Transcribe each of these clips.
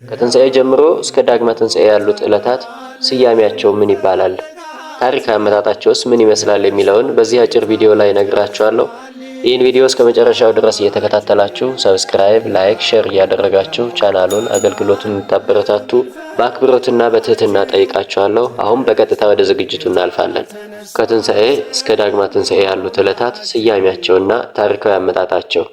ከትንሣኤ ጀምሮ እስከ ዳግመ ትንሣኤ ያሉት ዕለታት ስያሜያቸው ምን ይባላል? ታሪካዊ አመጣጣቸውስ ምን ይመስላል? የሚለውን በዚህ አጭር ቪዲዮ ላይ ነግራችኋለሁ። ይህን ቪዲዮ እስከ መጨረሻው ድረስ እየተከታተላችሁ ሰብስክራይብ፣ ላይክ፣ ሼር እያደረጋችሁ ቻናሉን አገልግሎቱን እንድታበረታቱ በአክብሮትና በትህትና ጠይቃችኋለሁ። አሁን በቀጥታ ወደ ዝግጅቱ እናልፋለን። ከትንሣኤ እስከ ዳግመ ትንሣኤ ያሉት ዕለታት ስያሜያቸውና ታሪካዊ አመጣጣቸው።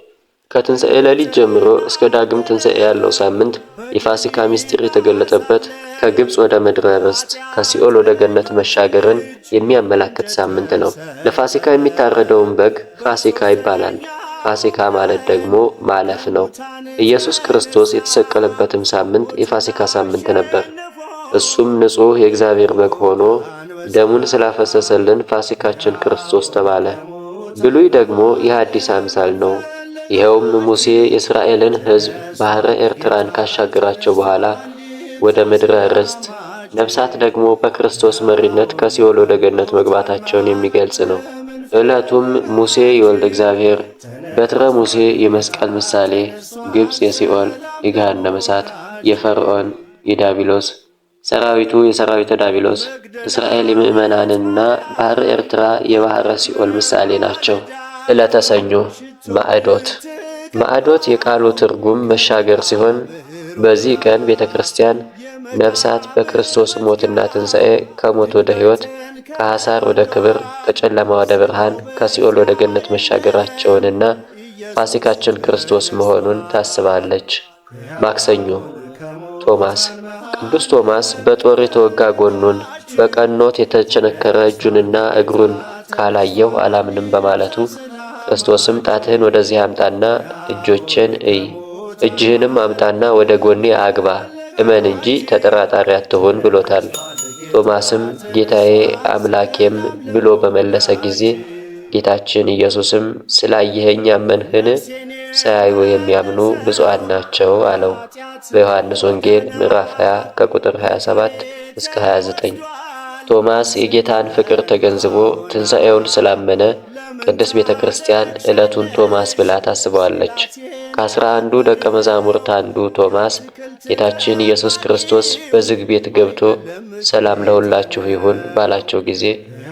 ከትንሣኤ ሌሊት ጀምሮ እስከ ዳግም ትንሣኤ ያለው ሳምንት የፋሲካ ምስጢር የተገለጠበት፣ ከግብፅ ወደ ምድረ ርስት ከሲኦል ወደ ገነት መሻገርን የሚያመላክት ሳምንት ነው። ለፋሲካ የሚታረደውን በግ ፋሲካ ይባላል። ፋሲካ ማለት ደግሞ ማለፍ ነው። ኢየሱስ ክርስቶስ የተሰቀለበትም ሳምንት የፋሲካ ሳምንት ነበር። እሱም ንጹሕ የእግዚአብሔር በግ ሆኖ ደሙን ስላፈሰሰልን ፋሲካችን ክርስቶስ ተባለ። ብሉይ ደግሞ የሐዲስ አምሳል ነው። ይኸውም ሙሴ የእስራኤልን ሕዝብ ባሕረ ኤርትራን ካሻገራቸው በኋላ ወደ ምድረ ርስት፣ ነፍሳት ደግሞ በክርስቶስ መሪነት ከሲኦል ወደ ገነት መግባታቸውን የሚገልጽ ነው። ዕለቱም ሙሴ የወልደ እግዚአብሔር፣ በትረ ሙሴ የመስቀል ምሳሌ፣ ግብፅ የሲኦል የገሃነመ እሳት፣ የፈርዖን የዳቢሎስ ሰራዊቱ የሰራዊተ ዳቢሎስ፣ እስራኤል የምዕመናንና ባሕረ ኤርትራ የባሕረ ሲኦል ምሳሌ ናቸው። ዕለተ ሰኞ ማዕዶት። ማዕዶት የቃሉ ትርጉም መሻገር ሲሆን በዚህ ቀን ቤተ ክርስቲያን ነፍሳት በክርስቶስ ሞትና ትንሣኤ ከሞት ወደ ሕይወት፣ ከሐሳር ወደ ክብር፣ ከጨለማ ወደ ብርሃን፣ ከሲኦል ወደ ገነት መሻገራቸውንና ፋሲካችን ክርስቶስ መሆኑን ታስባለች። ማክሰኞ ቶማስ። ቅዱስ ቶማስ በጦር የተወጋ ጎኑን በቀኖት የተቸነከረ እጁንና እግሩን ካላየሁ አላምንም በማለቱ ክርስቶስም ጣትህን ወደዚህ አምጣና እጆቼን እይ፣ እጅህንም አምጣና ወደ ጎኔ አግባ፣ እመን እንጂ ተጠራጣሪ አትሁን ብሎታል። ቶማስም ጌታዬ አምላኬም ብሎ በመለሰ ጊዜ ጌታችን ኢየሱስም ስላየኸኝ አመንህን? ሳያዩ የሚያምኑ ብፁዓን ናቸው አለው። በዮሐንስ ወንጌል ምዕራፍ 20 ከቁጥር 27 እስከ 29። ቶማስ የጌታን ፍቅር ተገንዝቦ ትንሣኤውን ስላመነ ቅድስት ቤተ ክርስቲያን ዕለቱን ቶማስ ብላ ታስበዋለች። ከ11 ደቀ መዛሙርት አንዱ ቶማስ ጌታችን ኢየሱስ ክርስቶስ በዝግ ቤት ገብቶ ሰላም ለሁላችሁ ይሁን ባላቸው ጊዜ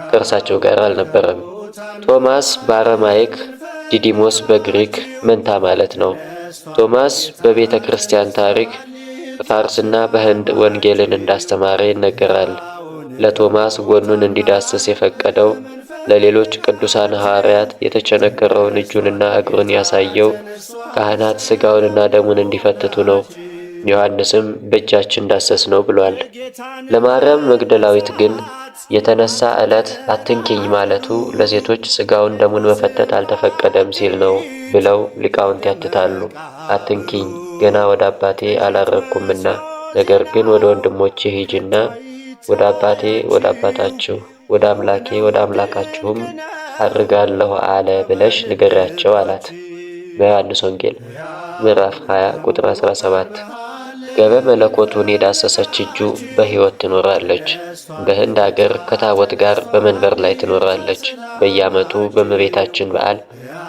ከእርሳቸው ጋር አልነበረም። ቶማስ በአረማይክ፣ ዲዲሞስ በግሪክ መንታ ማለት ነው። ቶማስ በቤተ ክርስቲያን ታሪክ በፋርስና በህንድ ወንጌልን እንዳስተማረ ይነገራል። ለቶማስ ጎኑን እንዲዳስስ የፈቀደው ለሌሎች ቅዱሳን ሐዋርያት የተቸነከረውን እጁንና እግሩን ያሳየው ካህናት ሥጋውንና ደሙን እንዲፈትቱ ነው። ዮሐንስም በእጃችን ዳሰስ ነው ብሏል። ለማርያም መግደላዊት ግን የተነሳ ዕለት አትንኪኝ ማለቱ ለሴቶች ሥጋውን ደሙን መፈተት አልተፈቀደም ሲል ነው ብለው ሊቃውንት ያትታሉ። አትንኪኝ ገና ወደ አባቴ አላረግኩምና፣ ነገር ግን ወደ ወንድሞቼ ሂጂና ወደ አባቴ ወደ አባታችሁ ወደ አምላኬ ወደ አምላካችሁም አድርጋለሁ አለ ብለሽ ንገሪያቸው አላት። በዮሐንስ ወንጌል ምዕራፍ 20 ቁጥር 17። ገበ መለኮቱን የዳሰሰች እጁ በሕይወት ትኖራለች። በህንድ አገር ከታቦት ጋር በመንበር ላይ ትኖራለች። በየዓመቱ በእመቤታችን በዓል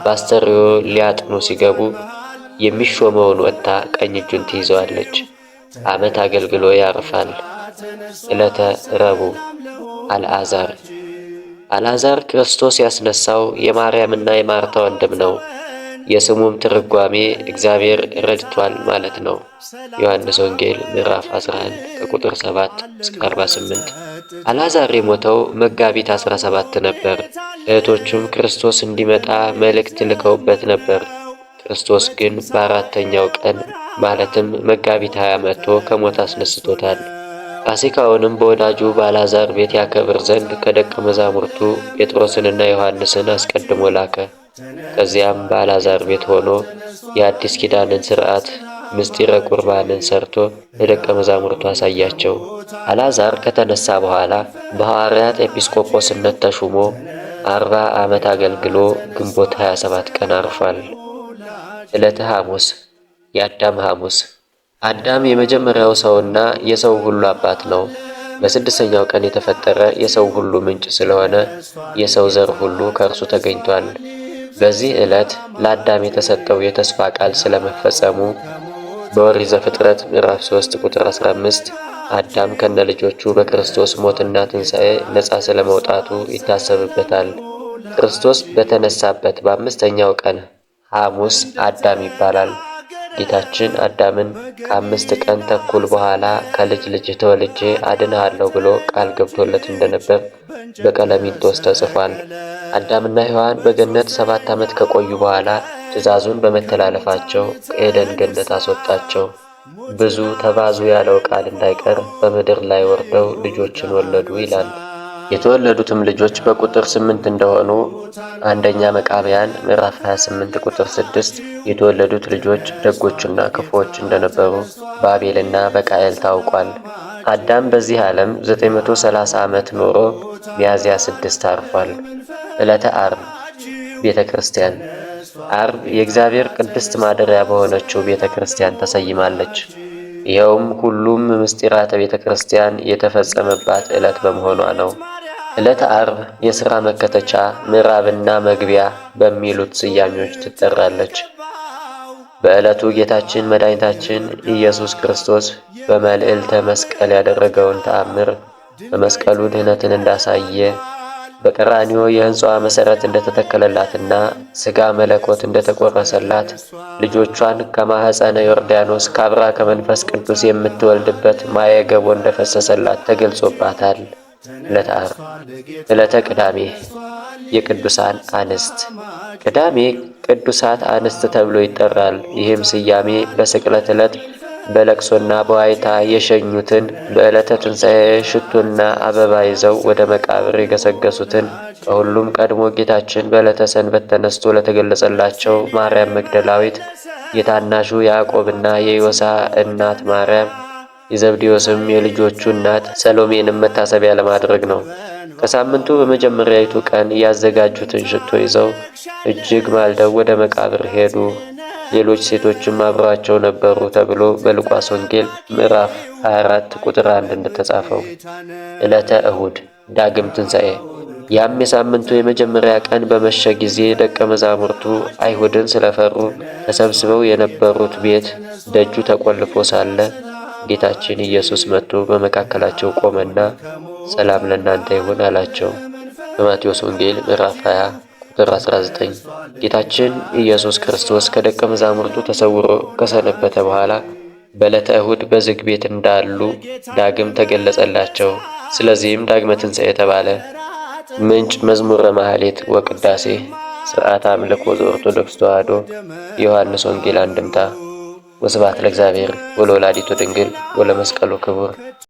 በአስተርእዮ ሊያጥኑ ሲገቡ የሚሾመውን ወጥታ ቀኝ እጁን ትይዘዋለች። ዓመት አገልግሎ ያርፋል። ዕለተ ረቡዕ አልዓዛር። አልዓዛር ክርስቶስ ያስነሳው የማርያምና የማርታ ወንድም ነው። የስሙም ትርጓሜ እግዚአብሔር ረድቷል ማለት ነው። ዮሐንስ ወንጌል ምዕራፍ 11 ከቁጥር 7 እስከ 48። አልዓዛር የሞተው መጋቢት 17 ነበር። እህቶቹም ክርስቶስ እንዲመጣ መልእክት ልከውበት ነበር። ክርስቶስ ግን በአራተኛው ቀን ማለትም መጋቢት 20 መጥቶ ከሞት አስነስቶታል። ፋሲካውንም በወዳጁ በአልዓዛር ቤት ያከብር ዘንድ ከደቀ መዛሙርቱ ጴጥሮስንና ዮሐንስን አስቀድሞ ላከ። ከዚያም በአልዓዛር ቤት ሆኖ የአዲስ ኪዳንን ሥርዓት ምስጢረ ቁርባንን ሰርቶ ለደቀ መዛሙርቱ አሳያቸው። አልዓዛር ከተነሳ በኋላ በሐዋርያት ኤጲስቆጶስነት ተሹሞ 40 ዓመት አገልግሎ ግንቦት 27 ቀን አርፏል። ዕለተ ሐሙስ የአዳም ሐሙስ። አዳም የመጀመሪያው ሰውና የሰው ሁሉ አባት ነው። በስድስተኛው ቀን የተፈጠረ የሰው ሁሉ ምንጭ ስለሆነ የሰው ዘር ሁሉ ከእርሱ ተገኝቷል። በዚህ ዕለት ለአዳም የተሰጠው የተስፋ ቃል ስለመፈጸሙ በኦሪት ዘፍጥረት ምዕራፍ 3 ቁጥር 15 አዳም ከነ ልጆቹ በክርስቶስ ሞትና ትንሣኤ ነፃ ስለመውጣቱ ይታሰብበታል። ክርስቶስ በተነሳበት በአምስተኛው ቀን ሐሙስ አዳም ይባላል። ጌታችን አዳምን ከ5 ቀን ተኩል በኋላ ከልጅ ልጅ ተወልጄ አድንሃለሁ ብሎ ቃል ገብቶለት እንደነበር በቀለሚንጦስ ተጽፏል። አዳምና ሔዋን በገነት 7 ዓመት ከቆዩ በኋላ ትእዛዙን በመተላለፋቸው ከኤደን ገነት አስወጣቸው። ብዙ ተባዙ ያለው ቃል እንዳይቀር በምድር ላይ ወርደው ልጆችን ወለዱ ይላል። የተወለዱትም ልጆች በቁጥር 8 እንደሆኑ አንደኛ መቃብያን ምዕራፍ 28 ቁጥር 6 የተወለዱት ልጆች ደጎችና ክፉዎች እንደነበሩ በአቤልና በቃየል ታውቋል። አዳም በዚህ ዓለም 930 ዓመት ኖሮ ሚያዝያ 6 አርፏል። ዕለተ ዓርብ ቤተ ክርስቲያን። ዓርብ የእግዚአብሔር ቅድስት ማደሪያ በሆነችው ቤተ ክርስቲያን ተሰይማለች። ይኸውም ሁሉም ምስጢራተ ቤተ ክርስቲያን የተፈጸመባት ዕለት በመሆኗ ነው። ዕለተ ዓርብ የሥራ መከተቻ፣ ምዕራብና መግቢያ በሚሉት ስያሜዎች ትጠራለች። በዕለቱ ጌታችን መድኃኒታችን ኢየሱስ ክርስቶስ በመልዕልተ መስቀል ያደረገውን ተአምር፣ በመስቀሉ ድኅነትን እንዳሳየ፣ በቀራንዮ የሕንጻዋ መሠረት እንደተተከለላትና ሥጋ መለኮት እንደተቆረሰላት፣ ልጆቿን ከማኅፀነ ዮርዳኖስ ካብራ ከመንፈስ ቅዱስ የምትወልድበት ማየ ገቦ እንደፈሰሰላት ተገልጾባታል። ዕለተ ዓርብ። ዕለተ ቅዳሜ የቅዱሳን አንስት። ቅዳሜ ቅዱሳት አንስት ተብሎ ይጠራል። ይህም ስያሜ በስቅለት ዕለት በለቅሶና በዋይታ የሸኙትን፣ በዕለተ ትንሣኤ ሽቱና አበባ ይዘው ወደ መቃብር የገሰገሱትን፣ ከሁሉም ቀድሞ ጌታችን በዕለተ ሰንበት ተነስቶ ለተገለጸላቸው ማርያም መግደላዊት፣ የታናሹ ያዕቆብና የዮሳ እናት ማርያም፣ የዘብዴዎስም የልጆቹ እናት ሰሎሜንም መታሰቢያ ለማድረግ ነው። ከሳምንቱ በመጀመሪያይቱ ቀን ያዘጋጁትን ሽቶ ይዘው እጅግ ማልደው ወደ መቃብር ሄዱ። ሌሎች ሴቶችም አብረዋቸው ነበሩ ተብሎ በሉቃስ ወንጌል ምዕራፍ 24 ቁጥር 1 እንደተጻፈው። ዕለተ እሁድ ዳግም ትንሣኤ። ያም የሳምንቱ የመጀመሪያ ቀን በመሸ ጊዜ ደቀ መዛሙርቱ አይሁድን ስለፈሩ ተሰብስበው የነበሩት ቤት ደጁ ተቆልፎ ሳለ ጌታችን ኢየሱስ መጥቶ በመካከላቸው ቆመና ሰላም ለእናንተ ይሁን አላቸው። በማቴዎስ ወንጌል ምዕራፍ 20 ቁጥር 19። ጌታችን ኢየሱስ ክርስቶስ ከደቀ መዛሙርቱ ተሰውሮ ከሰነበተ በኋላ በዕለተ እሁድ በዝግ ቤት እንዳሉ ዳግም ተገለጸላቸው። ስለዚህም ዳግመ ትንሣኤ ተባለ። ምንጭ መዝሙረ ማኅሌት ወቅዳሴ ሥርዓተ አምልኮ ዘኦርቶዶክስ ተዋሕዶ የዮሐንስ ወንጌል አንድምታ። ወስብሐት ለእግዚአብሔር ወለወላዲቱ ድንግል ወለመስቀሉ ክቡር